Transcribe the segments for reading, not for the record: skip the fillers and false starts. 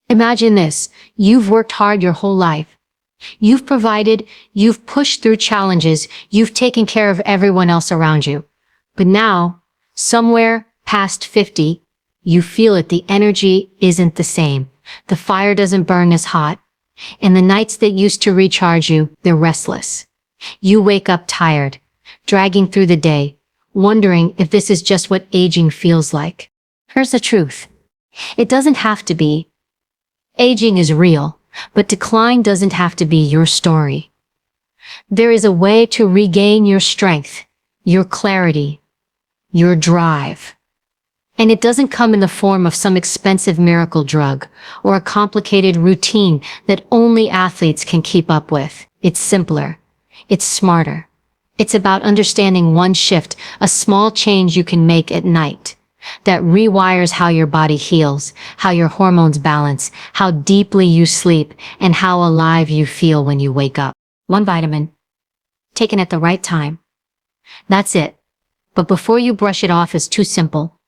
Imagine this. You've worked hard your whole life. You've provided, you've pushed through challenges, you've taken care of everyone else around you. But now, somewhere past 50, you feel it. The energy isn't the same. The fire doesn't burn as hot. And the nights that used to recharge you, they're restless. You wake up tired, dragging through the day, wondering if this is just what aging feels like. Here's the truth. It doesn't have to be. Aging is real, but decline doesn't have to be your story. There is a way to regain your strength, your clarity, your drive. And it doesn't come in the form of some expensive miracle drug or a complicated routine that only athletes can keep up with. It's simpler. It's smarter. It's about understanding one shift, a small change you can make at night that rewires how your body heals, how your hormones balance, how deeply you sleep, and how alive you feel when you wake up. One vitamin, taken at the right time. That's it. But before you brush it off as too simple,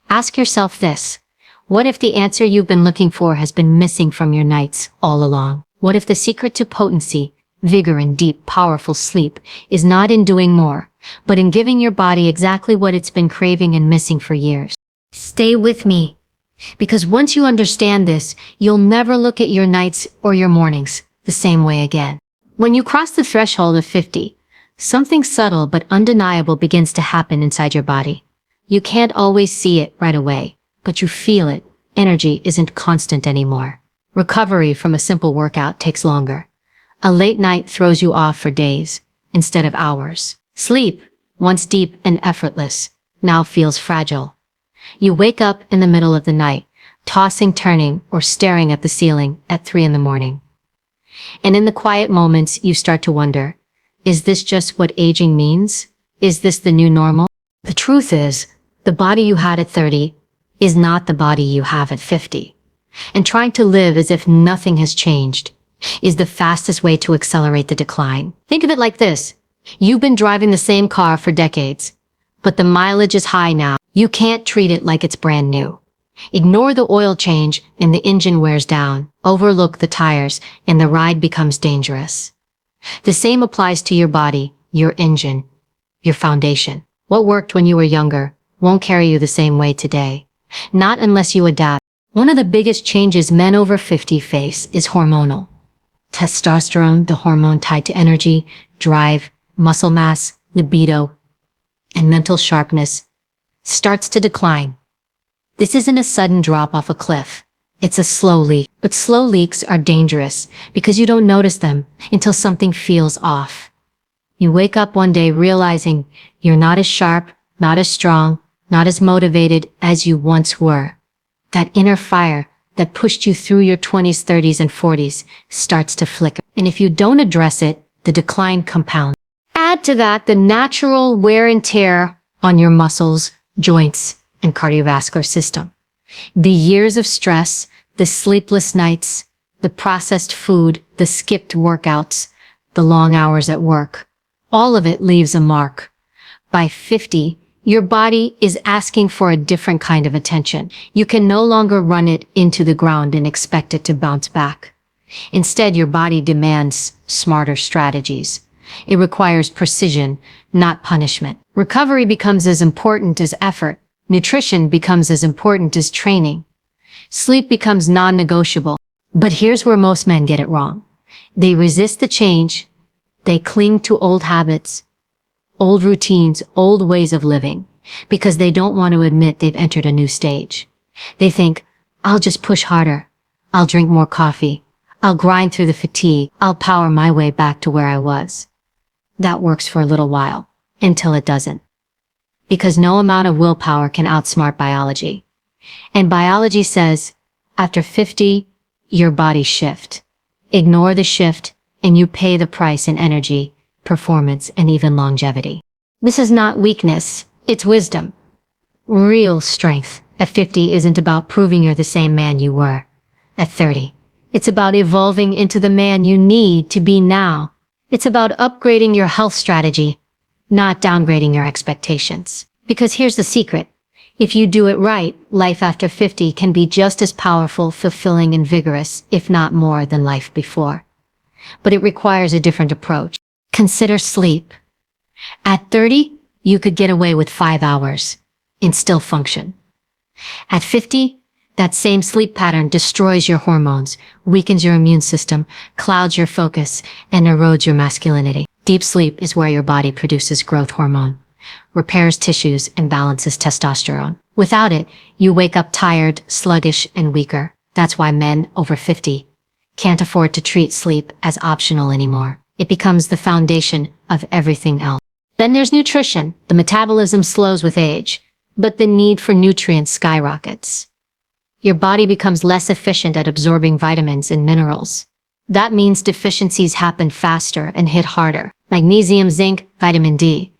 ask yourself this. What if the answer you've been looking for has been missing from your nights all along? What if the secret to potency, vigor, and deep, powerful sleep is not in doing more, but in giving your body exactly what it's been craving and missing for years? Stay with me, because once you understand this, you'll never look at your nights or your mornings the same way again. When you cross the threshold of 50, something subtle but undeniable begins to happen inside your body. You can't always see it right away, but you feel it. Energy isn't constant anymore. Recovery from a simple workout takes longer. A late night throws you off for days instead of hours. Sleep, once deep and effortless, now feels fragile. You wake up in the middle of the night, tossing, turning, or staring at the ceiling at 3 a.m. And in the quiet moments, you start to wonder, is this just what aging means? Is this the new normal? The truth is, the body you had at 30 is not the body you have at 50. And trying to live as if nothing has changed is the fastest way to accelerate the decline. Think of it like this. You've been driving the same car for decades, but the mileage is high now. You can't treat it like it's brand new. Ignore the oil change and the engine wears down. Overlook the tires and the ride becomes dangerous. The same applies to your body, your engine, your foundation. What worked when you were younger won't carry you the same way today. Not unless you adapt. One of the biggest changes men over 50 face is hormonal. Testosterone, the hormone tied to energy, drive, muscle mass, libido, and mental sharpness, starts to decline. This isn't a sudden drop off a cliff. It's a slow leak. But slow leaks are dangerous because you don't notice them until something feels off. You wake up one day realizing you're not as sharp, not as strong, not as motivated as you once were. That inner fire that pushed you through your 20s, 30s, and 40s starts to flicker. And if you don't address it, the decline compounds. Add to that the natural wear and tear on your muscles, joints, and cardiovascular system. The years of stress, the sleepless nights, the processed food, the skipped workouts, the long hours at work, all of it leaves a mark. By 50, your body is asking for a different kind of attention. You can no longer run it into the ground and expect it to bounce back. Instead, your body demands smarter strategies. It requires precision, not punishment. Recovery becomes as important as effort. Nutrition becomes as important as training. Sleep becomes non-negotiable. But here's where most men get it wrong. They resist the change. They cling to old habits, old routines, old ways of living, because they don't want to admit they've entered a new stage. They think, I'll just push harder. I'll drink more coffee. I'll grind through the fatigue. I'll power my way back to where I was. That works for a little while, until it doesn't. Because no amount of willpower can outsmart biology. And biology says, after 50, your body shifts. Ignore the shift, and you pay the price in energy, performance, and even longevity. This is not weakness, it's wisdom. Real strength at 50 isn't about proving you're the same man you were at 30. It's about evolving into the man you need to be now. It's about upgrading your health strategy, not downgrading your expectations. Because here's the secret. If you do it right, life after 50 can be just as powerful, fulfilling, and vigorous, if not more than life before. But it requires a different approach. Consider sleep. At 30, you could get away with 5 hours and still function. At 50, that same sleep pattern destroys your hormones, weakens your immune system, clouds your focus, and erodes your masculinity. Deep sleep is where your body produces growth hormone, repairs tissues, and balances testosterone. Without it, you wake up tired, sluggish, and weaker. That's why men over 50 can't afford to treat sleep as optional anymore. It becomes the foundation of everything else. Then there's nutrition. The metabolism slows with age, but the need for nutrients skyrockets. Your body becomes less efficient at absorbing vitamins and minerals. That means deficiencies happen faster and hit harder. Magnesium, zinc, vitamin D.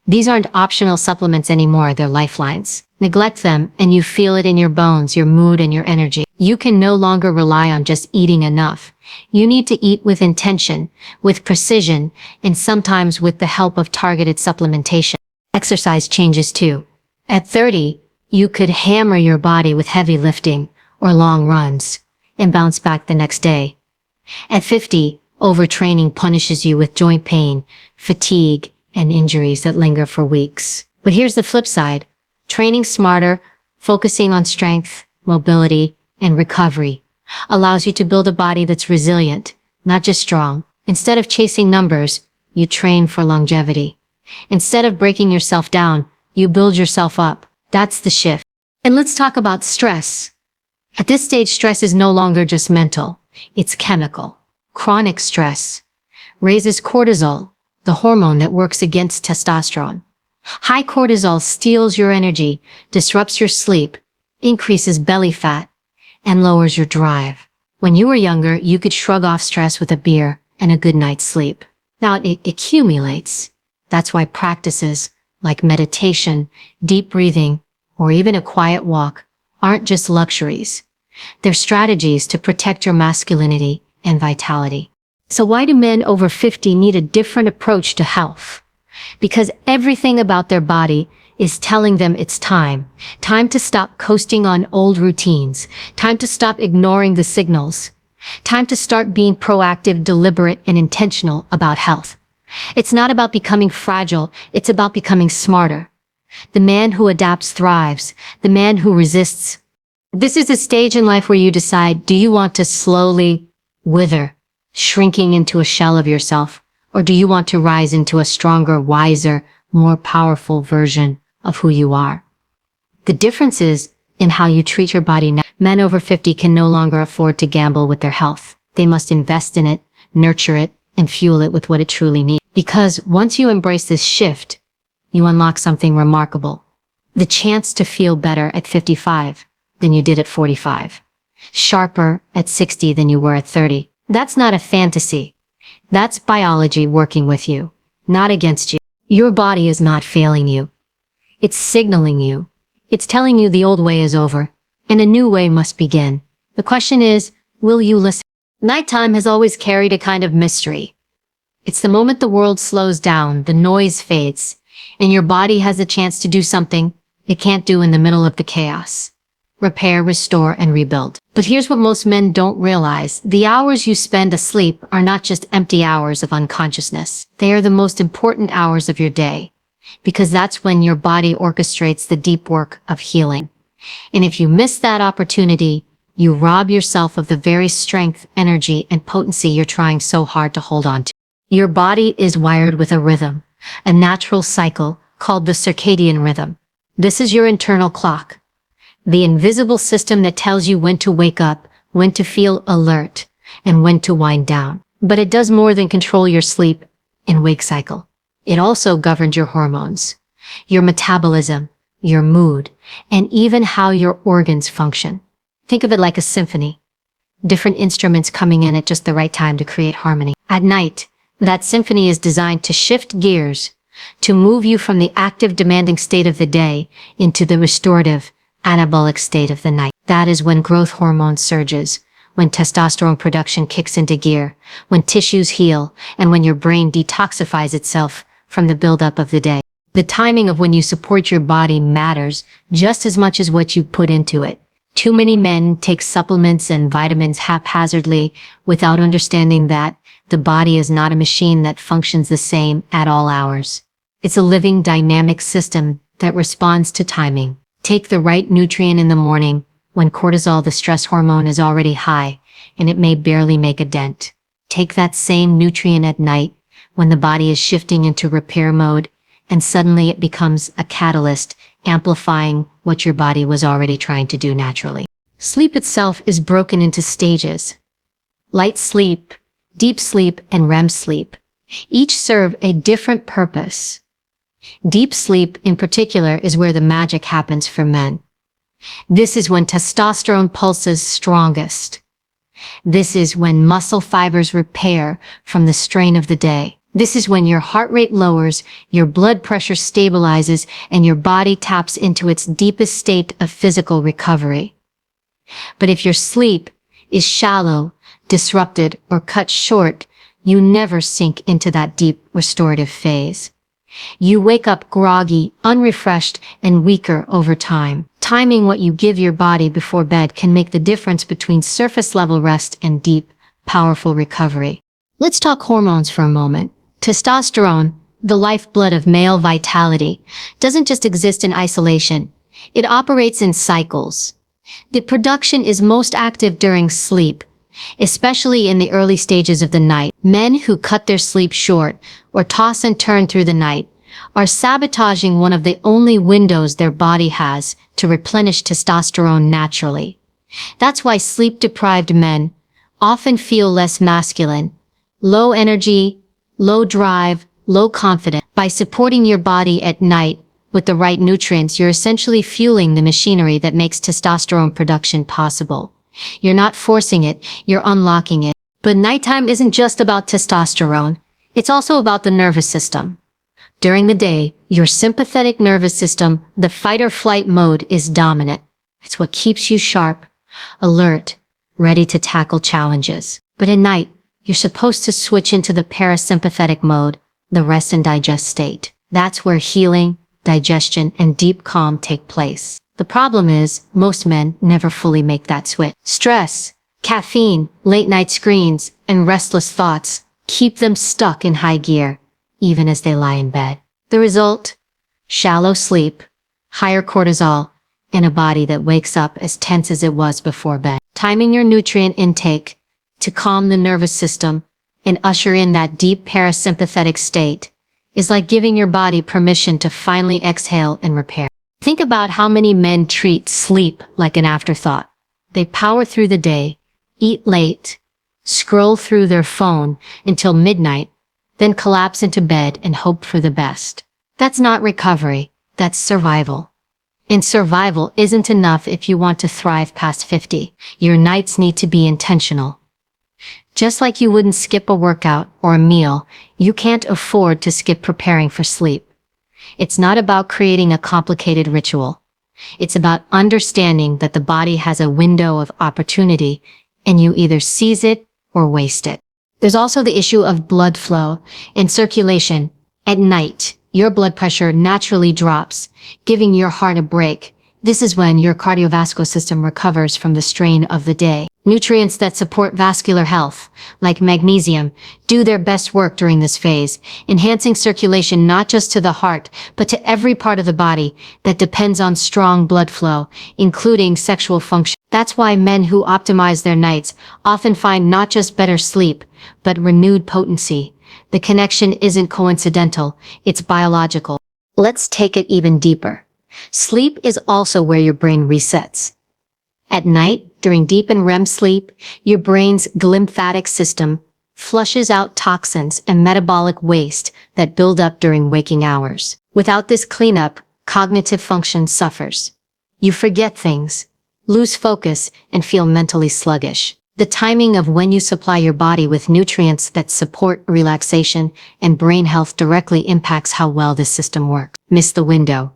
These aren't optional supplements anymore, they're lifelines. Neglect them and you feel it in your bones, your mood, and your energy. You can no longer rely on just eating enough. You need to eat with intention, with precision, and sometimes with the help of targeted supplementation. Exercise changes too. At 30, you could hammer your body with heavy lifting or long runs and bounce back the next day. At 50, overtraining punishes you with joint pain, fatigue, and injuries that linger for weeks. But here's the flip side. Training smarter, focusing on strength, mobility, and recovery allows you to build a body that's resilient, not just strong. Instead of chasing numbers, you train for longevity. Instead of breaking yourself down, you build yourself up. That's the shift. And let's talk about stress. At this stage, stress is no longer just mental. It's chemical. Chronic stress raises cortisol, the hormone that works against testosterone. High cortisol steals your energy, disrupts your sleep, increases belly fat, and lowers your drive. When you were younger, you could shrug off stress with a beer and a good night's sleep. Now it accumulates. That's why practices like meditation, deep breathing, or even a quiet walk aren't just luxuries. They're strategies to protect your masculinity and vitality. So why do men over 50 need a different approach to health? Because everything about their body is telling them it's time. Time to stop coasting on old routines. Time to stop ignoring the signals. Time to start being proactive, deliberate, and intentional about health. It's not about becoming fragile, it's about becoming smarter. The man who adapts thrives. The man who resists. This is a stage in life where you decide, do you want to slowly wither, shrinking into a shell of yourself, or do you want to rise into a stronger, wiser, more powerful version of who you are? The difference is in how you treat your body now. Men over 50 can no longer afford to gamble with their health. They must invest in it, nurture it, and fuel it with what it truly needs. Because once you embrace this shift, you unlock something remarkable. The chance to feel better at 55 than you did at 45. Sharper at 60 than you were at 30. That's not a fantasy. That's biology working with you, not against you. Your body is not failing you. It's signaling you. It's telling you the old way is over, and a new way must begin. The question is, will you listen? Nighttime has always carried a kind of mystery. It's the moment the world slows down, the noise fades, and your body has a chance to do something it can't do in the middle of the chaos. Repair, restore, and rebuild. But here's what most men don't realize. The hours you spend asleep are not just empty hours of unconsciousness. They are the most important hours of your day, because that's when your body orchestrates the deep work of healing. And if you miss that opportunity, you rob yourself of the very strength, energy, and potency you're trying so hard to hold on to. Your body is wired with a rhythm, a natural cycle called the circadian rhythm. This is your internal clock. The invisible system that tells you when to wake up, when to feel alert, and when to wind down. But it does more than control your sleep and wake cycle. It also governs your hormones, your metabolism, your mood, and even how your organs function. Think of it like a symphony. Different instruments coming in at just the right time to create harmony. At night, that symphony is designed to shift gears, to move you from the active, demanding state of the day into the restorative, anabolic state of the night. That is when growth hormone surges, when testosterone production kicks into gear, when tissues heal, and when your brain detoxifies itself from the buildup of the day. The timing of when you support your body matters just as much as what you put into it. Too many men take supplements and vitamins haphazardly without understanding that the body is not a machine that functions the same at all hours. It's a living, dynamic system that responds to timing. Take the right nutrient in the morning when cortisol, the stress hormone, is already high and it may barely make a dent. Take that same nutrient at night when the body is shifting into repair mode, and suddenly it becomes a catalyst, amplifying what your body was already trying to do naturally. Sleep itself is broken into stages. Light sleep, deep sleep, and REM sleep. Each serve a different purpose. Deep sleep, in particular, is where the magic happens for men. This is when testosterone pulses strongest. This is when muscle fibers repair from the strain of the day. This is when your heart rate lowers, your blood pressure stabilizes, and your body taps into its deepest state of physical recovery. But if your sleep is shallow, disrupted, or cut short, you never sink into that deep restorative phase. You wake up groggy, unrefreshed, and weaker over time. Timing what you give your body before bed can make the difference between surface-level rest and deep, powerful recovery. Let's talk hormones for a moment. Testosterone, the lifeblood of male vitality, doesn't just exist in isolation. It operates in cycles. The production is most active during sleep, especially in the early stages of the night. Men who cut their sleep short or toss and turn through the night are sabotaging one of the only windows their body has to replenish testosterone naturally. That's why sleep-deprived men often feel less masculine, low energy, low drive, low confidence. By supporting your body at night with the right nutrients, you're essentially fueling the machinery that makes testosterone production possible. You're not forcing it, you're unlocking it. But nighttime isn't just about testosterone. It's also about the nervous system. During the day, your sympathetic nervous system, the fight or flight mode, is dominant. It's what keeps you sharp, alert, ready to tackle challenges. But at night, you're supposed to switch into the parasympathetic mode, the rest and digest state. That's where healing, digestion, and deep calm take place. The problem is, most men never fully make that switch. Stress, caffeine, late-night screens, and restless thoughts keep them stuck in high gear, even as they lie in bed. The result? Shallow sleep, higher cortisol, and a body that wakes up as tense as it was before bed. Timing your nutrient intake to calm the nervous system and usher in that deep parasympathetic state is like giving your body permission to finally exhale and repair. Think about how many men treat sleep like an afterthought. They power through the day, eat late, scroll through their phone until midnight, then collapse into bed and hope for the best. That's not recovery, that's survival. And survival isn't enough if you want to thrive past 50. Your nights need to be intentional. Just like you wouldn't skip a workout or a meal, you can't afford to skip preparing for sleep. It's not about creating a complicated ritual. It's about understanding that the body has a window of opportunity, and you either seize it or waste it. There's also the issue of blood flow and circulation. At night, your blood pressure naturally drops, giving your heart a break. This is when your cardiovascular system recovers from the strain of the day. Nutrients that support vascular health, like magnesium, do their best work during this phase, enhancing circulation not just to the heart, but to every part of the body that depends on strong blood flow, including sexual function. That's why men who optimize their nights often find not just better sleep, but renewed potency. The connection isn't coincidental, it's biological. Let's take it even deeper. Sleep is also where your brain resets. At night, during deep and REM sleep, your brain's glymphatic system flushes out toxins and metabolic waste that build up during waking hours. Without this cleanup, cognitive function suffers. You forget things, lose focus, and feel mentally sluggish. The timing of when you supply your body with nutrients that support relaxation and brain health directly impacts how well this system works. Miss the window,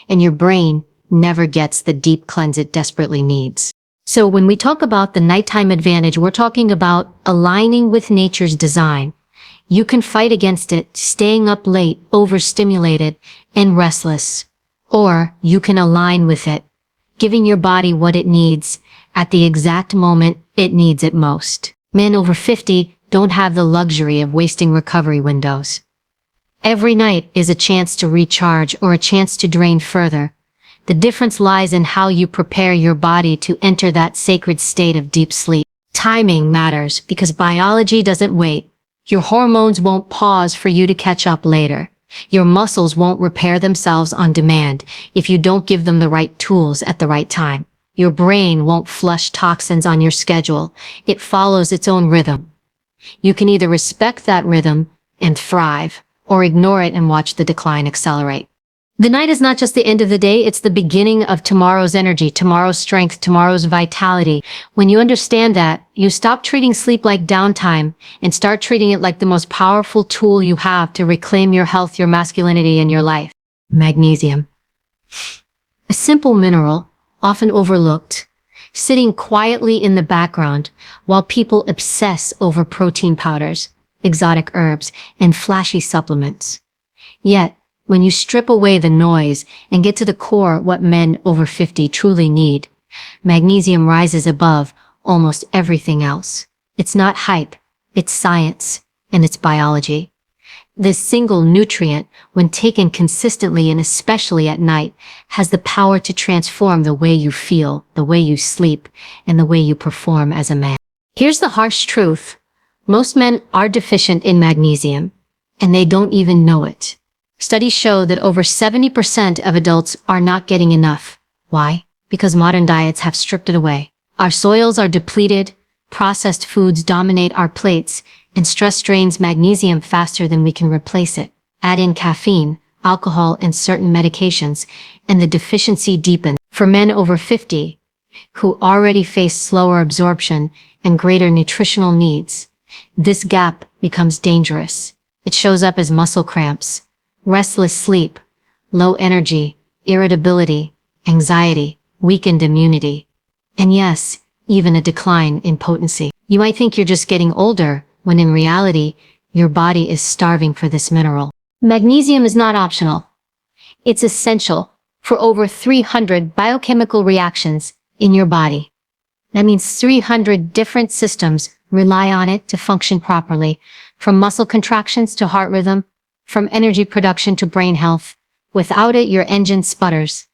and your brain never gets the deep cleanse it desperately needs. So when we talk about the nighttime advantage, we're talking about aligning with nature's design. You can fight against it, staying up late, overstimulated, and restless. Or you can align with it, giving your body what it needs at the exact moment it needs it most. Men over 50 don't have the luxury of wasting recovery windows. Every night is a chance to recharge or a chance to drain further. The difference lies in how you prepare your body to enter that sacred state of deep sleep. Timing matters because biology doesn't wait. Your hormones won't pause for you to catch up later. Your muscles won't repair themselves on demand if you don't give them the right tools at the right time. Your brain won't flush toxins on your schedule. It follows its own rhythm. You can either respect that rhythm and thrive, or ignore it and watch the decline accelerate. The night is not just the end of the day, it's the beginning of tomorrow's energy, tomorrow's strength, tomorrow's vitality. When you understand that, you stop treating sleep like downtime and start treating it like the most powerful tool you have to reclaim your health, your masculinity, and your life. Magnesium. A simple mineral, often overlooked, sitting quietly in the background while people obsess over protein powders, exotic herbs, and flashy supplements. Yet, when you strip away the noise and get to the core what men over 50 truly need, magnesium rises above almost everything else. It's not hype, it's science, and it's biology. This single nutrient, when taken consistently and especially at night, has the power to transform the way you feel, the way you sleep, and the way you perform as a man. Here's the harsh truth. Most men are deficient in magnesium, and they don't even know it. Studies show that over 70% of adults are not getting enough. Why? Because modern diets have stripped it away. Our soils are depleted, processed foods dominate our plates, and stress drains magnesium faster than we can replace it. Add in caffeine, alcohol, and certain medications, and the deficiency deepens. For men over 50, who already face slower absorption and greater nutritional needs, this gap becomes dangerous. It shows up as muscle cramps, restless sleep, low energy, irritability, anxiety, weakened immunity, and yes, even a decline in potency. You might think you're just getting older, when in reality, your body is starving for this mineral. Magnesium is not optional. It's essential for over 300 biochemical reactions in your body. That means 300 different systems rely on it to function properly, from muscle contractions to heart rhythm, from energy production to brain health. Without it, your engine sputters.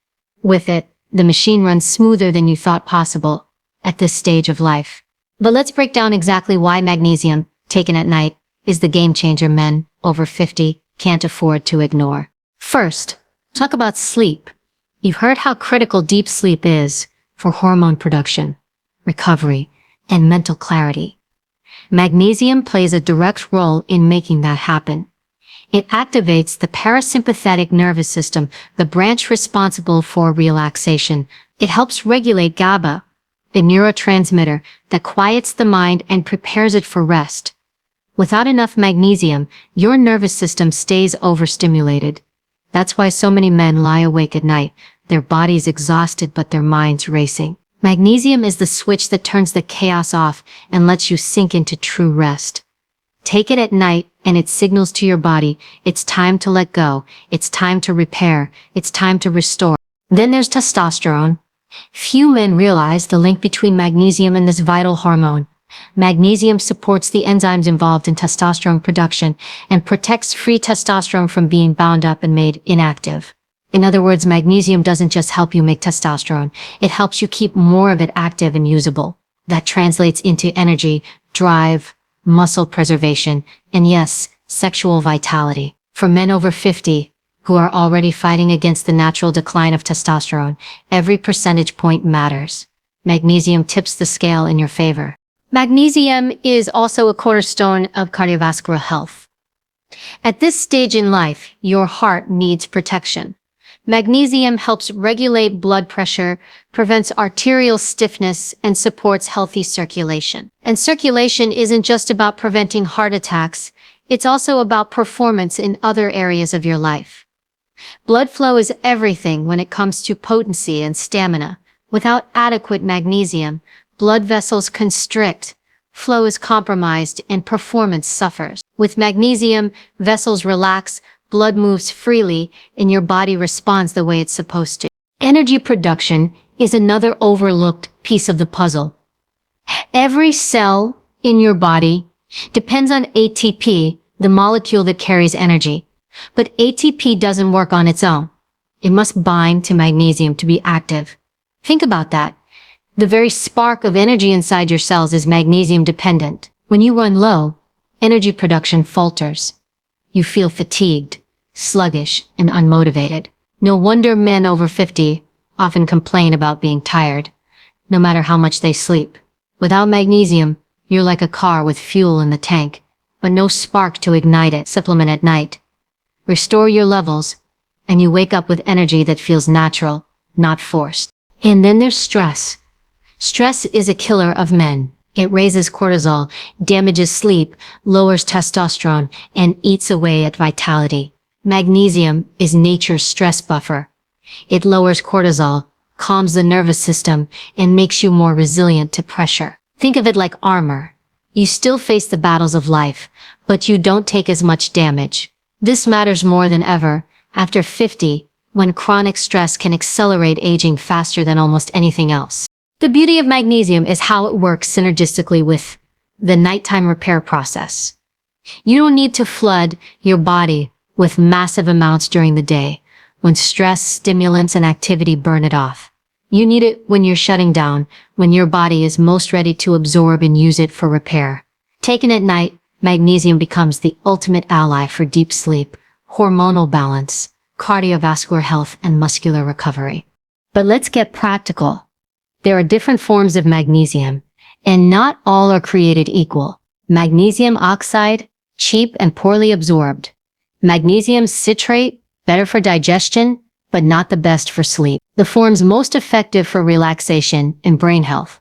With it, the machine runs smoother than you thought possible at this stage of life. But let's break down exactly why magnesium, taken at night, is the game changer men over 50 can't afford to ignore. First, talk about sleep. You've heard how critical deep sleep is for hormone production, recovery, and mental clarity. Magnesium plays a direct role in making that happen. It activates the parasympathetic nervous system, the branch responsible for relaxation. It helps regulate GABA, the neurotransmitter that quiets the mind and prepares it for rest. Without enough magnesium, your nervous system stays overstimulated. That's why so many men lie awake at night, their bodies exhausted but their minds racing. Magnesium is the switch that turns the chaos off and lets you sink into true rest. Take it at night, and it signals to your body, it's time to let go, it's time to repair, it's time to restore. Then there's testosterone. Few men realize the link between magnesium and this vital hormone. Magnesium supports the enzymes involved in testosterone production and protects free testosterone from being bound up and made inactive. In other words, magnesium doesn't just help you make testosterone, it helps you keep more of it active and usable. That translates into energy, drive, muscle preservation, and yes, sexual vitality. For men over 50, who are already fighting against the natural decline of testosterone, every percentage point matters. Magnesium tips the scale in your favor. Magnesium is also a cornerstone of cardiovascular health. At this stage in life, your heart needs protection. Magnesium helps regulate blood pressure, prevents arterial stiffness, and supports healthy circulation. And circulation isn't just about preventing heart attacks, it's also about performance in other areas of your life. Blood flow is everything when it comes to potency and stamina. Without adequate magnesium, blood vessels constrict, flow is compromised and performance suffers. With magnesium, vessels relax, blood moves freely, and your body responds the way it's supposed to. Energy production is another overlooked piece of the puzzle. Every cell in your body depends on ATP, the molecule that carries energy. But ATP doesn't work on its own. It must bind to magnesium to be active. Think about that. The very spark of energy inside your cells is magnesium dependent. When you run low, energy production falters. You feel fatigued, sluggish, and unmotivated. No wonder men over 50 often complain about being tired, no matter how much they sleep. Without magnesium, you're like a car with fuel in the tank, but no spark to ignite it. Supplement at night. Restore your levels, and you wake up with energy that feels natural, not forced. And then there's stress. Stress is a killer of men. It raises cortisol, damages sleep, lowers testosterone, and eats away at vitality. Magnesium is nature's stress buffer. It lowers cortisol, calms the nervous system, and makes you more resilient to pressure. Think of it like armor. You still face the battles of life, but you don't take as much damage. This matters more than ever after 50, when chronic stress can accelerate aging faster than almost anything else. The beauty of magnesium is how it works synergistically with the nighttime repair process. You don't need to flood your body with massive amounts during the day, when stress, stimulants, and activity burn it off. You need it when you're shutting down, when your body is most ready to absorb and use it for repair. Taken at night, magnesium becomes the ultimate ally for deep sleep, hormonal balance, cardiovascular health, and muscular recovery. But let's get practical. There are different forms of magnesium, and not all are created equal. Magnesium oxide, cheap and poorly absorbed. Magnesium citrate, better for digestion, but not the best for sleep. The forms most effective for relaxation and brain health,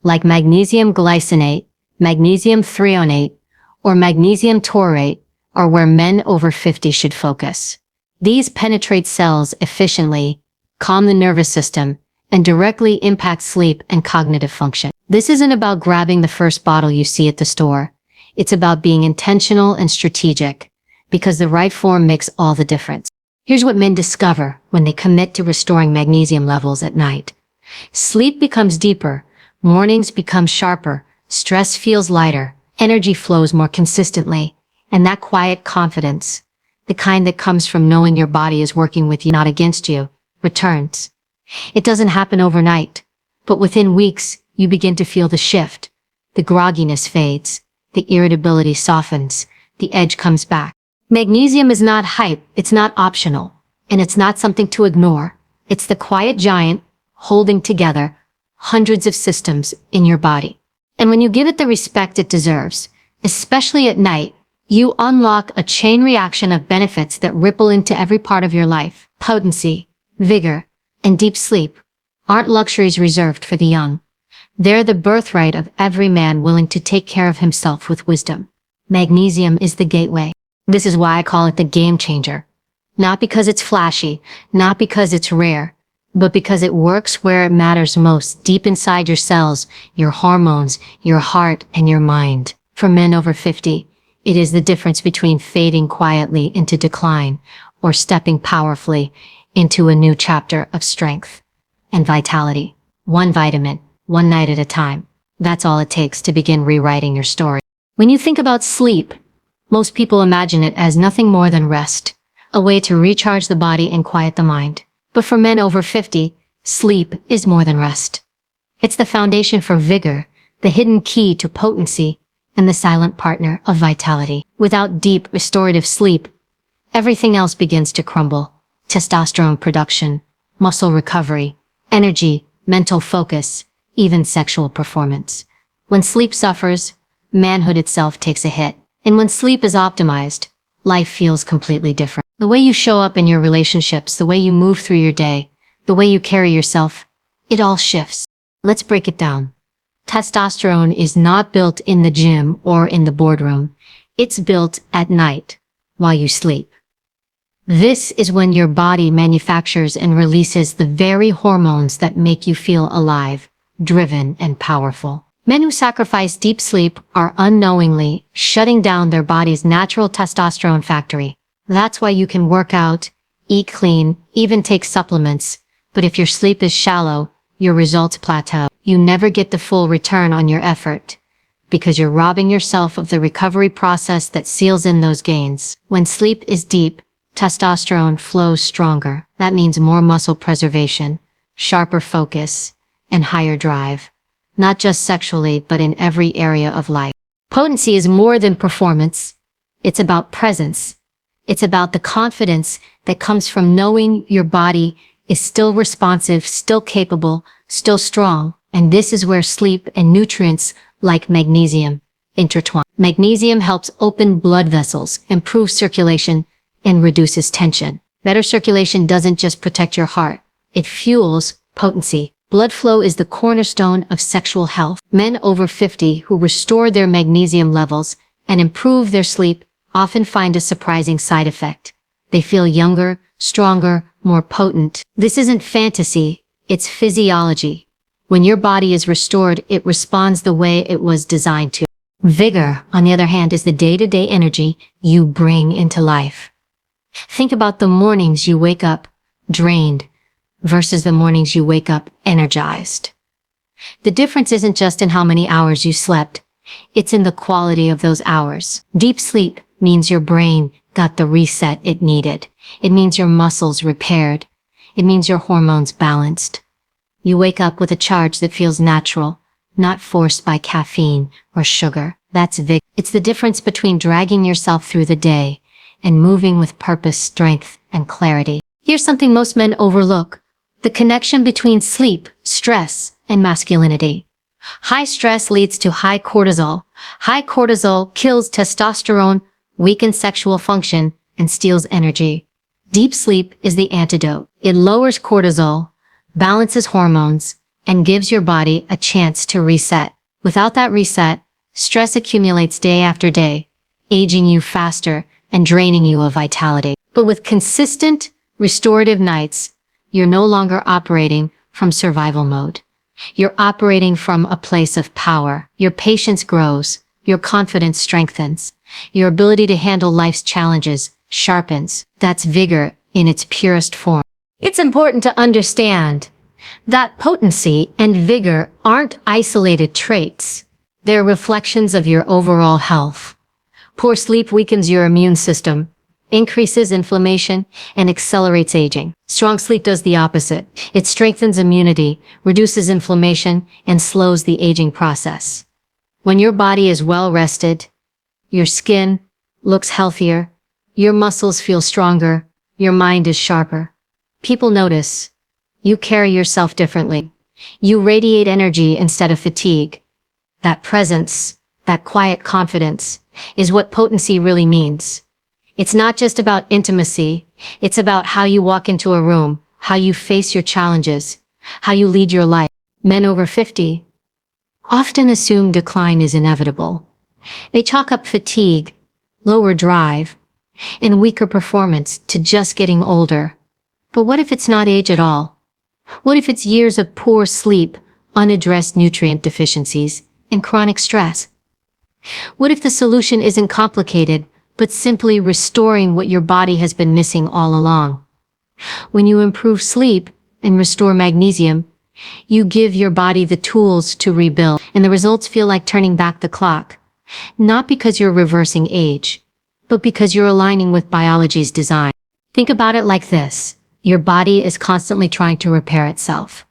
like magnesium glycinate, magnesium threonate, or magnesium taurate, are where men over 50 should focus. These penetrate cells efficiently, calm the nervous system, and directly impact sleep and cognitive function. This isn't about grabbing the first bottle you see at the store. It's about being intentional and strategic, because the right form makes all the difference. Here's what men discover when they commit to restoring magnesium levels at night. Sleep becomes deeper, mornings become sharper, stress feels lighter, energy flows more consistently, and that quiet confidence, the kind that comes from knowing your body is working with you, not against you, returns. It doesn't happen overnight, but within weeks, you begin to feel the shift. The grogginess fades, the irritability softens, the edge comes back. Magnesium is not hype, it's not optional, and it's not something to ignore. It's the quiet giant holding together hundreds of systems in your body. And when you give it the respect it deserves, especially at night, you unlock a chain reaction of benefits that ripple into every part of your life. Potency, vigor, and deep sleep aren't luxuries reserved for the young. They're the birthright of every man willing to take care of himself with wisdom. Magnesium is the gateway. This is why I call it the game changer. Not because it's flashy, not because it's rare, but because it works where it matters most, deep inside your cells, your hormones, your heart, and your mind. For men over 50, it is the difference between fading quietly into decline or stepping powerfully into a new chapter of strength and vitality. One vitamin, one night at a time. That's all it takes to begin rewriting your story. When you think about sleep, most people imagine it as nothing more than rest, a way to recharge the body and quiet the mind. But for men over 50, sleep is more than rest. It's the foundation for vigor, the hidden key to potency, and the silent partner of vitality. Without deep, restorative sleep, everything else begins to crumble. Testosterone production, muscle recovery, energy, mental focus, even sexual performance. When sleep suffers, manhood itself takes a hit. And when sleep is optimized, life feels completely different. The way you show up in your relationships, the way you move through your day, the way you carry yourself, it all shifts. Let's break it down. Testosterone is not built in the gym or in the boardroom. It's built at night, while you sleep. This is when your body manufactures and releases the very hormones that make you feel alive, driven, and powerful. Men who sacrifice deep sleep are unknowingly shutting down their body's natural testosterone factory. That's why you can work out, eat clean, even take supplements. But if your sleep is shallow, your results plateau. You never get the full return on your effort, because you're robbing yourself of the recovery process that seals in those gains. When sleep is deep, testosterone flows stronger. That means more muscle preservation, sharper focus, and higher drive. Not just sexually, but in every area of life. Potency is more than performance. It's about presence. It's about the confidence that comes from knowing your body is still responsive, still capable, still strong. And this is where sleep and nutrients like magnesium intertwine. Magnesium helps open blood vessels, improve circulation, and reduces tension. Better circulation doesn't just protect your heart. It fuels potency. Blood flow is the cornerstone of sexual health. Men over 50 who restore their magnesium levels and improve their sleep often find a surprising side effect. They feel younger, stronger, more potent. This isn't fantasy, it's physiology. When your body is restored, it responds the way it was designed to. Vigor, on the other hand, is the day-to-day energy you bring into life. Think about the mornings you wake up drained versus the mornings you wake up energized. The difference isn't just in how many hours you slept, it's in the quality of those hours. Deep sleep means your brain got the reset it needed. It means your muscles repaired. It means your hormones balanced. You wake up with a charge that feels natural, not forced by caffeine or sugar. That's vigor. It's the difference between dragging yourself through the day and moving with purpose, strength, and clarity. Here's something most men overlook: the connection between sleep, stress, and masculinity. High stress leads to high cortisol. High cortisol kills testosterone, weakens sexual function, and steals energy. Deep sleep is the antidote. It lowers cortisol, balances hormones, and gives your body a chance to reset. Without that reset, stress accumulates day after day, aging you faster and draining you of vitality. But with consistent, restorative nights, you're no longer operating from survival mode. You're operating from a place of power. Your patience grows, your confidence strengthens, your ability to handle life's challenges sharpens. That's vigor in its purest form. It's important to understand that potency and vigor aren't isolated traits. They're reflections of your overall health. Poor sleep weakens your immune system, increases inflammation, and accelerates aging. Strong sleep does the opposite. It strengthens immunity, reduces inflammation, and slows the aging process. When your body is well rested, your skin looks healthier, your muscles feel stronger, your mind is sharper. People notice. You carry yourself differently. You radiate energy instead of fatigue. That presence, that quiet confidence, is what potency really means. It's not just about intimacy. It's about how you walk into a room, how you face your challenges, how you lead your life. Men over 50 often assume decline is inevitable. They chalk up fatigue, lower drive, and weaker performance to just getting older. But what if it's not age at all? What if it's years of poor sleep, unaddressed nutrient deficiencies, and chronic stress? What if the solution isn't complicated, but simply restoring what your body has been missing all along? When you improve sleep and restore magnesium, you give your body the tools to rebuild, and the results feel like turning back the clock. Not because you're reversing age, but because you're aligning with biology's design. Think about it like this. Your body is constantly trying to repair itself.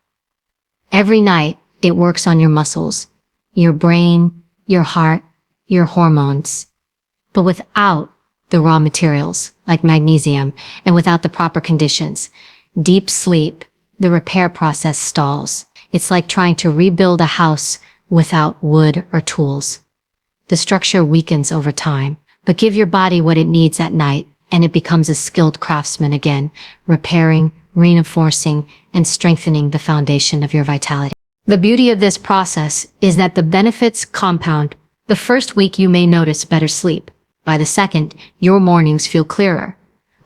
Every night, it works on your muscles, your brain, your heart, your hormones. But without the raw materials, like magnesium, and without the proper conditions, deep sleep, the repair process stalls. It's like trying to rebuild a house without wood or tools. The structure weakens over time, but give your body what it needs at night, and it becomes a skilled craftsman again, repairing, reinforcing, and strengthening the foundation of your vitality. The beauty of this process is that the benefits compound. The first week you may notice better sleep. By the second, your mornings feel clearer.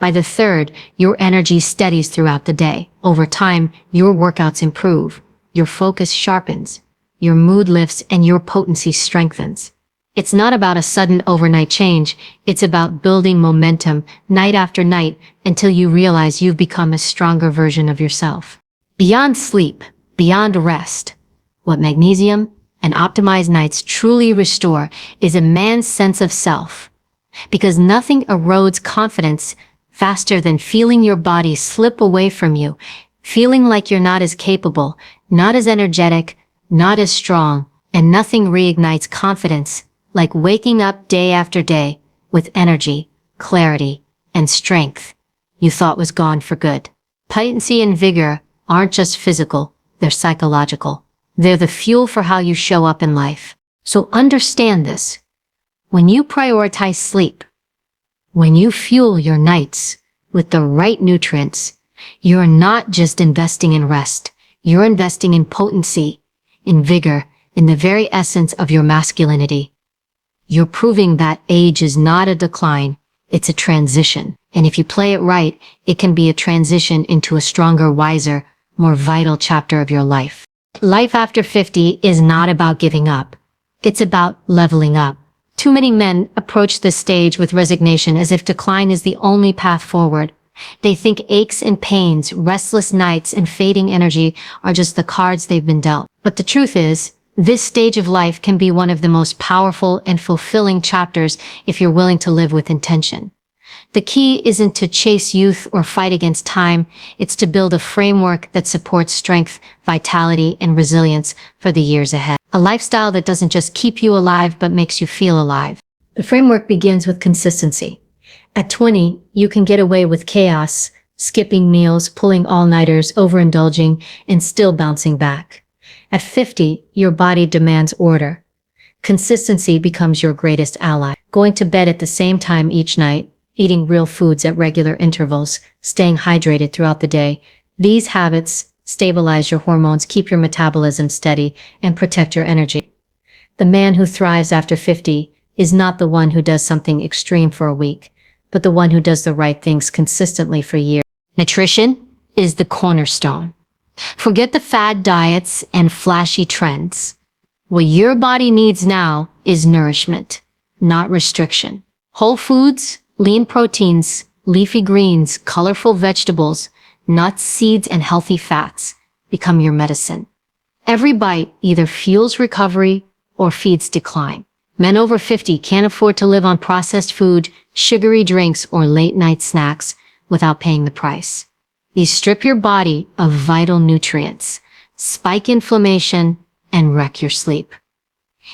By the third, your energy steadies throughout the day. Over time, your workouts improve, your focus sharpens, your mood lifts, and your potency strengthens. It's not about a sudden overnight change. It's about building momentum night after night until you realize you've become a stronger version of yourself. Beyond sleep, beyond rest, what magnesium and optimized nights truly restore is a man's sense of self. Because nothing erodes confidence faster than feeling your body slip away from you, feeling like you're not as capable, not as energetic, not as strong, and nothing reignites confidence like waking up day after day with energy, clarity, and strength you thought was gone for good. Potency and vigor aren't just physical, they're psychological. They're the fuel for how you show up in life. So understand this. When you prioritize sleep, when you fuel your nights with the right nutrients, you're not just investing in rest. You're investing in potency, in vigor, in the very essence of your masculinity. You're proving that age is not a decline, it's a transition. And if you play it right, it can be a transition into a stronger, wiser, more vital chapter of your life. Life after 50 is not about giving up. It's about leveling up. Too many men approach this stage with resignation as if decline is the only path forward. They think aches and pains, restless nights, and fading energy are just the cards they've been dealt. But the truth is, this stage of life can be one of the most powerful and fulfilling chapters if you're willing to live with intention. The key isn't to chase youth or fight against time, it's to build a framework that supports strength, vitality, and resilience for the years ahead. A lifestyle that doesn't just keep you alive but makes you feel alive. The framework begins with consistency. At 20, you can get away with chaos, skipping meals, pulling all-nighters, overindulging, and still bouncing back. At 50, your body demands order. Consistency becomes your greatest ally. Going to bed at the same time each night, eating real foods at regular intervals, staying hydrated throughout the day. These habits stabilize your hormones, keep your metabolism steady, and protect your energy. The man who thrives after 50 is not the one who does something extreme for a week, but the one who does the right things consistently for years. Nutrition is the cornerstone. Forget the fad diets and flashy trends. What your body needs now is nourishment, not restriction. Whole foods, lean proteins, leafy greens, colorful vegetables, nuts, seeds, and healthy fats become your medicine. Every bite either fuels recovery or feeds decline. Men over 50 can't afford to live on processed food, sugary drinks, or late-night snacks without paying the price. These strip your body of vital nutrients, spike inflammation, and wreck your sleep.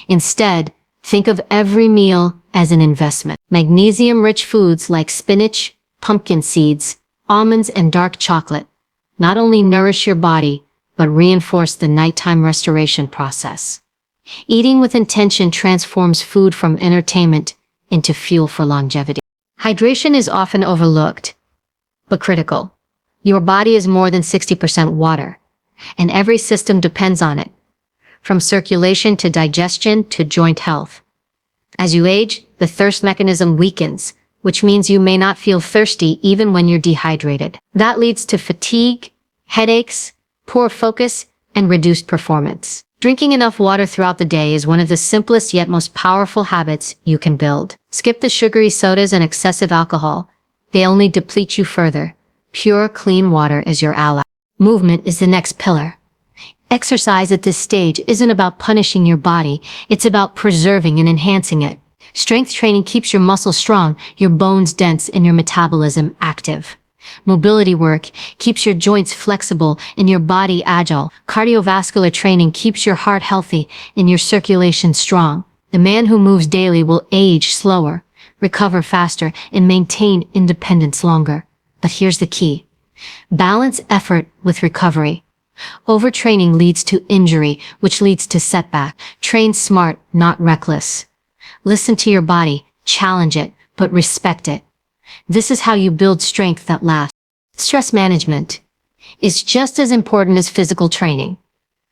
Instead, think of every meal as an investment. Magnesium-rich foods like spinach, pumpkin seeds, almonds, and dark chocolate not only nourish your body, but reinforce the nighttime restoration process. Eating with intention transforms food from entertainment into fuel for longevity. Hydration is often overlooked, but critical. Your body is more than 60% water, and every system depends on it, from circulation to digestion to joint health. As you age, the thirst mechanism weakens, which means you may not feel thirsty even when you're dehydrated. That leads to fatigue, headaches, poor focus, and reduced performance. Drinking enough water throughout the day is one of the simplest yet most powerful habits you can build. Skip the sugary sodas and excessive alcohol. They only deplete you further. Pure, clean water is your ally. Movement is the next pillar. Exercise at this stage isn't about punishing your body, it's about preserving and enhancing it. Strength training keeps your muscles strong, your bones dense, and your metabolism active. Mobility work keeps your joints flexible and your body agile. Cardiovascular training keeps your heart healthy and your circulation strong. The man who moves daily will age slower, recover faster, and maintain independence longer. But here's the key. Balance effort with recovery. Overtraining leads to injury, which leads to setback. Train smart, not reckless. Listen to your body, challenge it, but respect it. This is how you build strength that lasts. Stress management is just as important as physical training.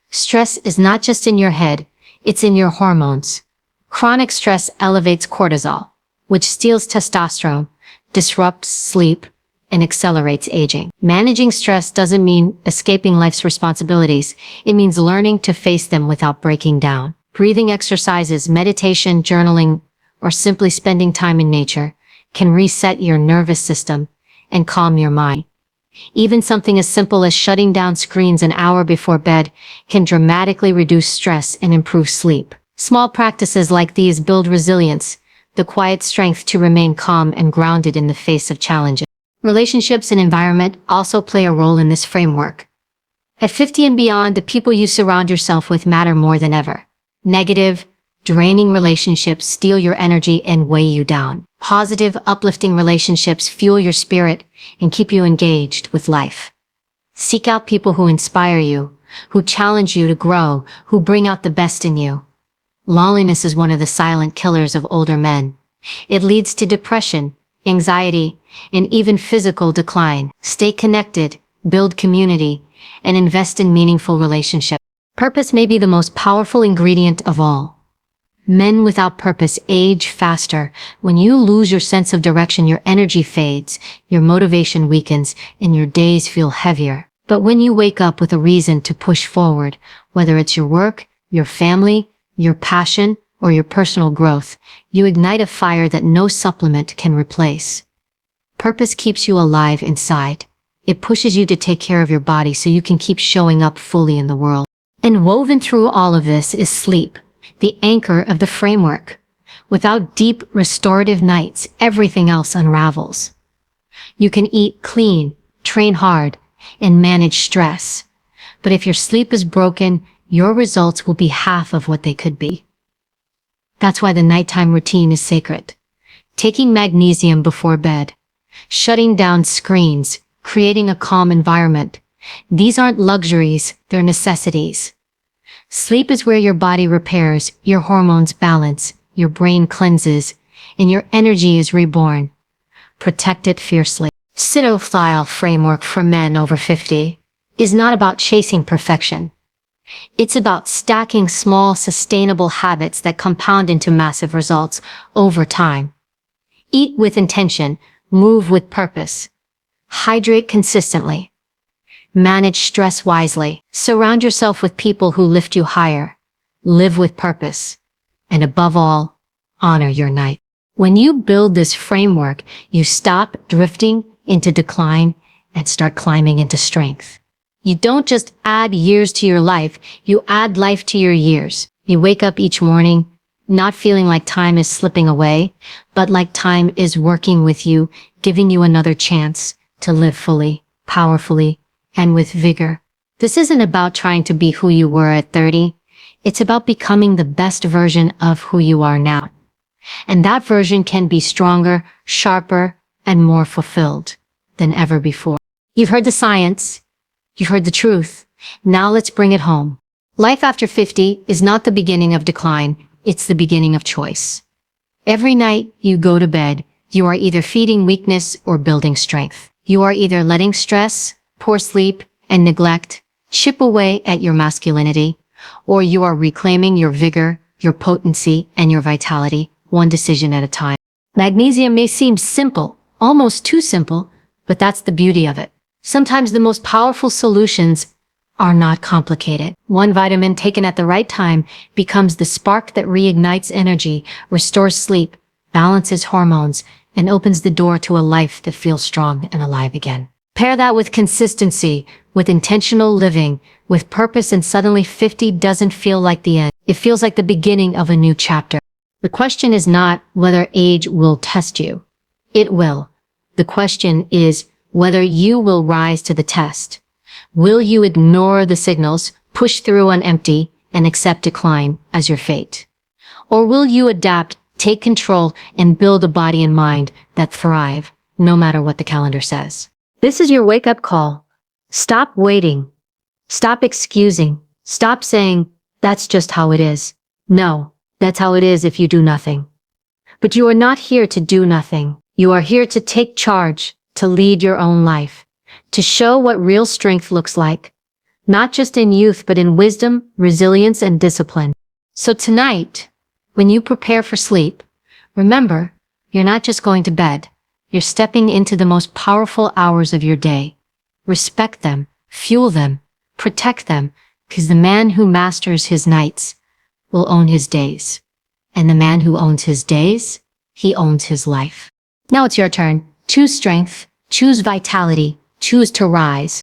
Stress is not just in your head, it's in your hormones. Chronic stress elevates cortisol, which steals testosterone, disrupts sleep, and accelerates aging. Managing stress doesn't mean escaping life's responsibilities. It means learning to face them without breaking down. Breathing exercises, meditation, journaling, or simply spending time in nature can reset your nervous system and calm your mind. Even something as simple as shutting down screens an hour before bed can dramatically reduce stress and improve sleep. Small practices like these build resilience, the quiet strength to remain calm and grounded in the face of challenges. Relationships and environment also play a role in this framework. At 50 and beyond, the people you surround yourself with matter more than ever. Negative, draining relationships steal your energy and weigh you down. Positive, uplifting relationships fuel your spirit and keep you engaged with life. Seek out people who inspire you, who challenge you to grow, who bring out the best in you. Loneliness is one of the silent killers of older men. It leads to depression, anxiety, and even physical decline. Stay connected, build community, and invest in meaningful relationships. Purpose may be the most powerful ingredient of all. Men without purpose age faster. When you lose your sense of direction, your energy fades, your motivation weakens, and your days feel heavier. But when you wake up with a reason to push forward, whether it's your work, your family, your passion, or your personal growth, you ignite a fire that no supplement can replace. Purpose keeps you alive inside. It pushes you to take care of your body so you can keep showing up fully in the world. And woven through all of this is sleep, the anchor of the framework. Without deep, restorative nights, everything else unravels. You can eat clean, train hard, and manage stress. But if your sleep is broken, your results will be half of what they could be. That's why the nighttime routine is sacred. Taking magnesium before bed, shutting down screens, creating a calm environment. These aren't luxuries, they're necessities. Sleep is where your body repairs, your hormones balance, your brain cleanses, and your energy is reborn. Protect it fiercely. Citophile framework for men over 50 is not about chasing perfection. It's about stacking small, sustainable habits that compound into massive results over time. Eat with intention, move with purpose. Hydrate consistently. Manage stress wisely. Surround yourself with people who lift you higher. Live with purpose. And above all, honor your night. When you build this framework, you stop drifting into decline and start climbing into strength. You don't just add years to your life, you add life to your years. You wake up each morning, not feeling like time is slipping away, but like time is working with you, giving you another chance to live fully, powerfully, and with vigor. This isn't about trying to be who you were at 30. It's about becoming the best version of who you are now. And that version can be stronger, sharper, and more fulfilled than ever before. You've heard the science. You've heard the truth. Now let's bring it home. Life after 50 is not the beginning of decline. It's the beginning of choice. Every night you go to bed, you are either feeding weakness or building strength. You are either letting stress, poor sleep, and neglect chip away at your masculinity, or you are reclaiming your vigor, your potency, and your vitality, one decision at a time. Magnesium may seem simple, almost too simple, but that's the beauty of it. Sometimes the most powerful solutions are not complicated. One vitamin taken at the right time becomes the spark that reignites energy, restores sleep, balances hormones, and opens the door to a life that feels strong and alive again. Pair that with consistency, with intentional living, with purpose, and suddenly 50 doesn't feel like the end. It feels like the beginning of a new chapter. The question is not whether age will test you. It will. The question is whether you will rise to the test. Will you ignore the signals, push through on empty, and accept decline as your fate? Or will you adapt, take control, and build a body and mind that thrive, no matter what the calendar says? This is your wake-up call. Stop waiting. Stop excusing. Stop saying, that's just how it is. No, that's how it is if you do nothing. But you are not here to do nothing. You are here to take charge, to lead your own life, to show what real strength looks like, not just in youth, but in wisdom, resilience, and discipline. So tonight, when you prepare for sleep, remember, you're not just going to bed. You're stepping into the most powerful hours of your day. Respect them, fuel them, protect them, because the man who masters his nights will own his days. And the man who owns his days, he owns his life. Now it's your turn. Choose strength, choose vitality, choose to rise.